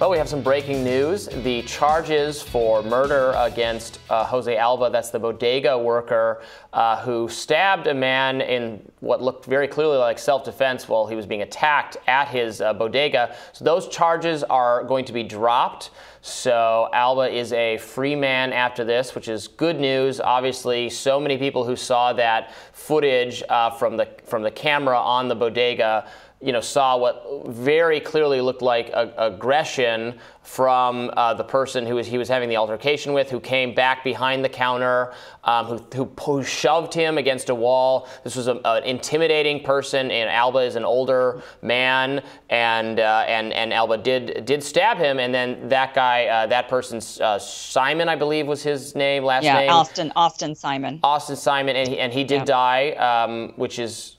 Well, we have some breaking news. The charges for murder against Jose Alba, that's the bodega worker who stabbed a man in what looked very clearly like self-defense while he was being attacked at his bodega. So those charges are going to be dropped. So Alba is a free man after this, which is good news. Obviously, so many people who saw that footage from the camera on the bodega, saw what very clearly looked like aggression from the person he was having the altercation with, who came back behind the counter, who shoved him against a wall. This was an intimidating person, and Alba is an older man, and Alba did stab him, and then that guy, that person's Simon, I believe was his name, last name. Yeah, Austin Simon. Austin Simon, and he did die, which is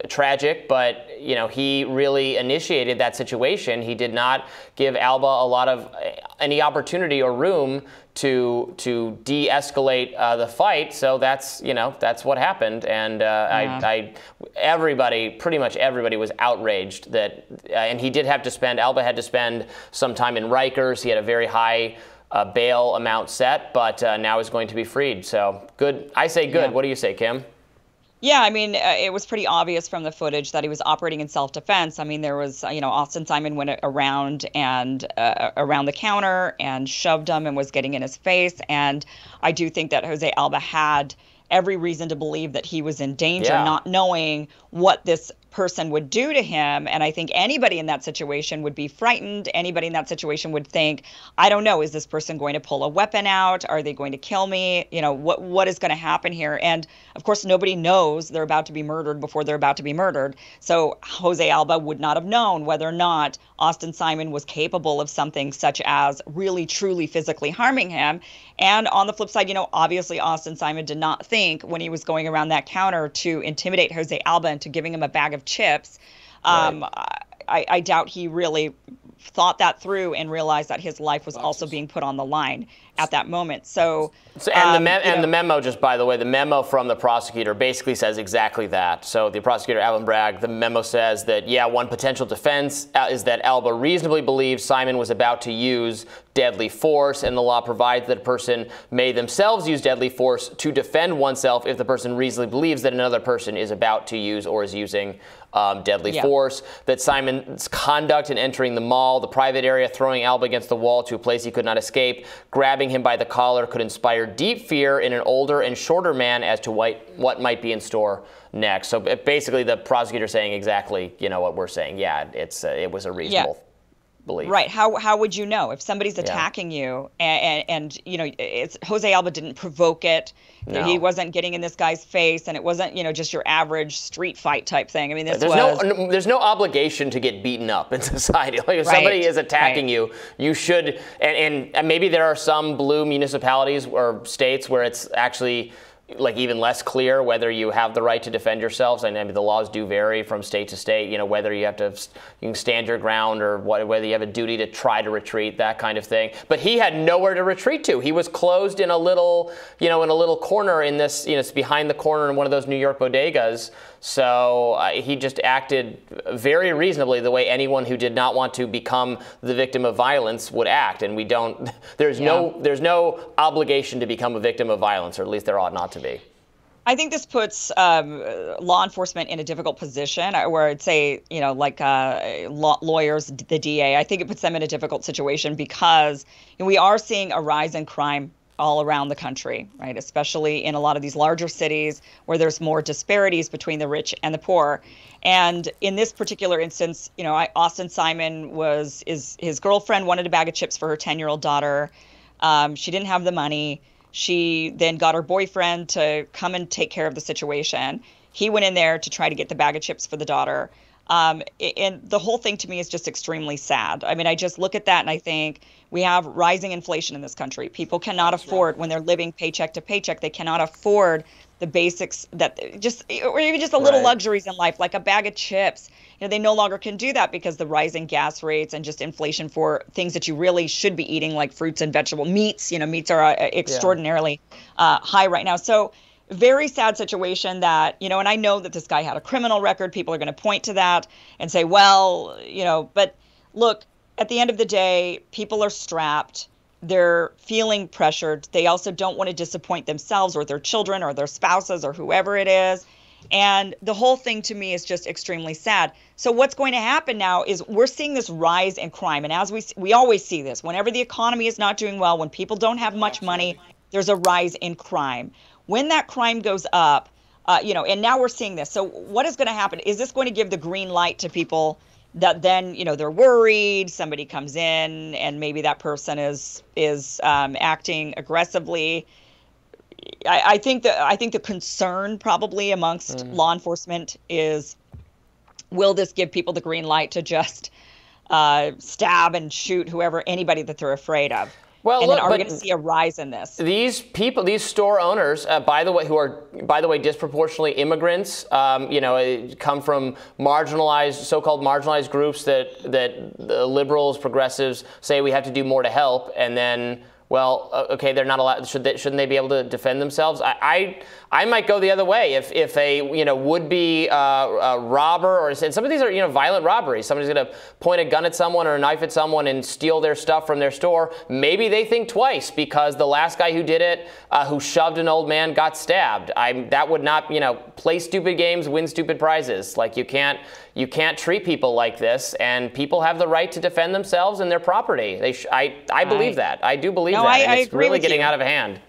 tragic, but he really initiated that situation. He did not give Alba a lot of any opportunity or room to de-escalate the fight. So that's what happened, and pretty much everybody was outraged that, and Alba had to spend some time in Rikers. He had a very high bail amount set, but now is going to be freed. So good. I say good. Yeah. What do you say, Kim? Yeah, I mean, it was pretty obvious from the footage that he was operating in self-defense. I mean, there was, Austin Simon went around the counter and shoved him and was getting in his face. And I do think that Jose Alba had every reason to believe that he was in danger, not knowing what this person would do to him. And I think anybody in that situation would be frightened. Anybody in that situation would think, I don't know, is this person going to pull a weapon out? Are they going to kill me? What is going to happen here? And of course, nobody knows they're about to be murdered before they're about to be murdered. So Jose Alba would not have known whether or not Austin Simon was capable of something such as really, truly physically harming him. And on the flip side, obviously Austin Simon did not think when he was going around that counter to intimidate Jose Alba into giving him a bag of chips. Right. I doubt he really thought that through and realized that his life was also being put on the line at that moment. The memo, just by the way, the memo from the prosecutor basically says exactly that. So the prosecutor, Alvin Bragg, the memo says that, one potential defense is that Alba reasonably believes Simon was about to use deadly force, and the law provides that a person may themselves use deadly force to defend oneself if the person reasonably believes that another person is about to use or is using deadly force. That Simon's conduct in entering the mall, the private area, throwing Alba against the wall to a place he could not escape, grabbing him by the collar could inspire deep fear in an older and shorter man as to what might be in store next. So basically the prosecutor saying exactly, what we're saying. Yeah, it was a reasonable belief. Right. How would you know if somebody's attacking you and it's Jose Alba didn't provoke it. No. He wasn't getting in this guy's face, and it wasn't, just your average street fight type thing. I mean, there's no obligation to get beaten up in society. Like if somebody is attacking you, you should, and maybe there are some blue municipalities or states where it's actually like even less clear whether you have the right to defend yourselves. I mean, the laws do vary from state to state, whether you can stand your ground or whether you have a duty to try to retreat, that kind of thing. But he had nowhere to retreat to. He was closed in a little, corner in this, it's behind the corner in one of those New York bodegas. So he just acted very reasonably the way anyone who did not want to become the victim of violence would act. And there's no obligation to become a victim of violence, or at least there ought not to be. I think this puts law enforcement in a difficult position, where I'd say, lawyers, the DA, I think it puts them in a difficult situation because we are seeing a rise in crime all around the country, right? Especially in a lot of these larger cities where there's more disparities between the rich and the poor. And in this particular instance, Austin Simon his girlfriend wanted a bag of chips for her 10-year-old daughter. She didn't have the money. She then got her boyfriend to come and take care of the situation. He went in there to try to get the bag of chips for the daughter. And the whole thing to me is just extremely sad. I mean, I just look at that and I think we have rising inflation in this country. People cannot afford, when they're living paycheck to paycheck, they cannot afford the basics or even just the little luxuries in life, like a bag of chips. They no longer can do that because the rising gas rates and just inflation for things that you really should be eating, like fruits and vegetable meats. Meats are extraordinarily high right now. So very sad situation that, and I know that this guy had a criminal record. People are going to point to that and say, well, but look, at the end of the day, people are strapped. They're feeling pressured. They also don't want to disappoint themselves or their children or their spouses or whoever it is. And the whole thing to me is just extremely sad. So what's going to happen now is we're seeing this rise in crime. And as we always see this, whenever the economy is not doing well, when people don't have much money, there's a rise in crime. When that crime goes up, and now we're seeing this. So what is going to happen? Is this going to give the green light to people that then, they're worried, somebody comes in and maybe that person is acting aggressively? I think the concern probably amongst law enforcement is, will this give people the green light to just stab and shoot anybody that they're afraid of? Well, and then are we going to see a rise in this? These people, these store owners, by the way, disproportionately immigrants, come from so-called marginalized groups that the liberals, progressives say we have to do more to help, and then, well, okay, they're not allowed. Shouldn't they be able to defend themselves? I might go the other way if a would-be robber, or some of these are violent robberies. Somebody's going to point a gun at someone or a knife at someone and steal their stuff from their store. Maybe they think twice because the last guy who did it, who shoved an old man, got stabbed. That would not play stupid games, win stupid prizes. Like you can't treat people like this, and people have the right to defend themselves and their property. I believe that. I do believe that. I it's agree really with getting you. out of hand.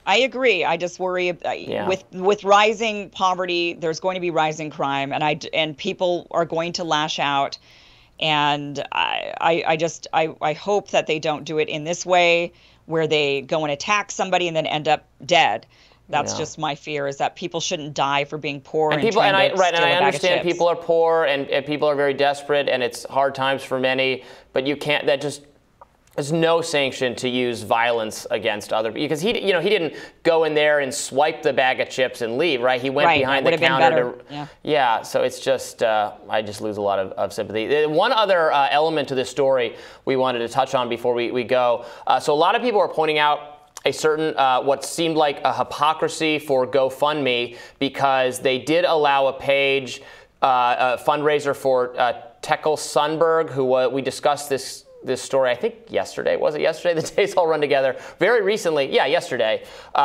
I agree. I just worry with rising poverty, there's going to be rising crime, and people are going to lash out. And I hope that they don't do it in this way where they go and attack somebody and then end up dead. That's just my fear, is that people shouldn't die for being poor and people, trying and to steal a I bag of understand chips. people are poor and people are very desperate and it's hard times for many, but you can't. There's no sanction to use violence against other people, because he didn't go in there and swipe the bag of chips and leave, right? He went behind the counter so it's just I just lose a lot of sympathy. One other element to this story we wanted to touch on before we go. So a lot of people are pointing out a certain what seemed like a hypocrisy for GoFundMe, because they did allow a page, a fundraiser for Tekel Sundberg, who we discussed this story, I think yesterday. Was it yesterday? The days all run together. Very recently. Yeah, yesterday.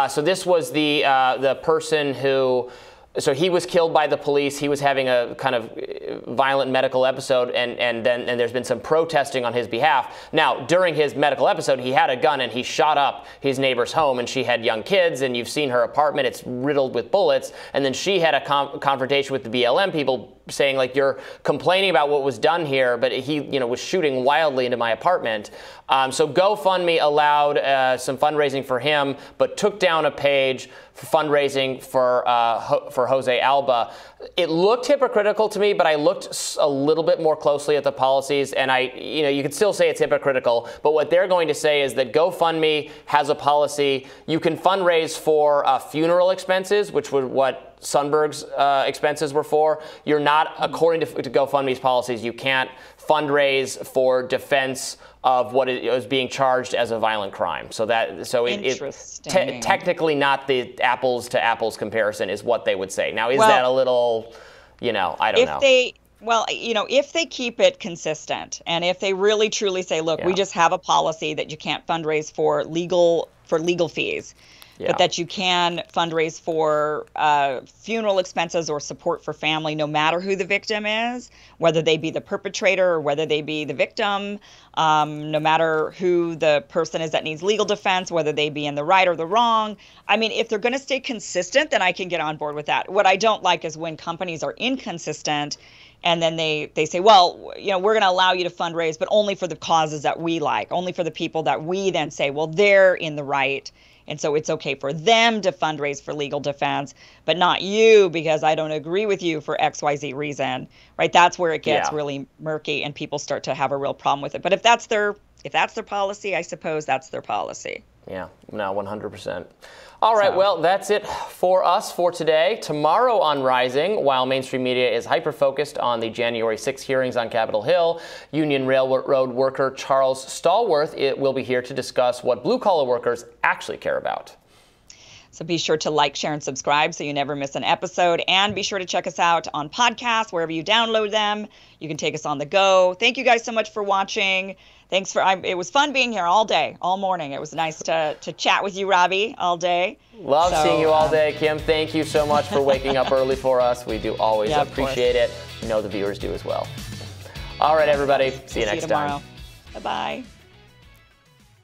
So this was the person who... So he was killed by the police. He was having a kind of violent medical episode, and there's been some protesting on his behalf. Now, during his medical episode, he had a gun and he shot up his neighbor's home, and she had young kids, and you've seen her apartment. It's riddled with bullets. And then she had a confrontation with the BLM people, saying, like, you're complaining about what was done here, but he was shooting wildly into my apartment. So GoFundMe allowed some fundraising for him, but took down a page for fundraising for Jose Alba. It looked hypocritical to me, but I looked a little bit more closely at the policies, and you could still say it's hypocritical, but what they're going to say is that GoFundMe has a policy. You can fundraise for funeral expenses, which was what Sundberg's expenses were for. You're not, according to GoFundMe's policies, you can't fundraise for defense of what is being charged as a violent crime. So it's technically not the apples to apples comparison is what they would say. Now, is that a little, I don't know. If they keep it consistent, and if they really truly say, look, we just have a policy that you can't fundraise for legal fees, but that you can fundraise for funeral expenses or support for family, no matter who the victim is, whether they be the perpetrator or whether they be the victim, no matter who the person is that needs legal defense, whether they be in the right or the wrong. I mean, if they're going to stay consistent, then I can get on board with that. What I don't like is when companies are inconsistent and then they say, well, we're going to allow you to fundraise, but only for the causes that we like, only for the people that we then say, well, they're in the right. And so it's okay for them to fundraise for legal defense, but not you, because I don't agree with you for XYZ reason, right? That's where it gets really murky and people start to have a real problem with it. But if that's their policy, I suppose that's their policy. Yeah, no, 100%. All right, well, that's it for us for today. Tomorrow on Rising, while mainstream media is hyper-focused on the January 6 hearings on Capitol Hill, Union Railroad worker Charles Stallworth will be here to discuss what blue-collar workers actually care about. So be sure to like, share, and subscribe so you never miss an episode. And be sure to check us out on podcasts, wherever you download them. You can take us on the go. Thank you guys so much for watching. It was fun being here all day, all morning. It was nice to chat with you, Robbie, all day. Love seeing you all day, Kim. Thank you so much for waking up early for us. We do always appreciate it. We know the viewers do as well. All right, everybody. See you next time. Bye-bye.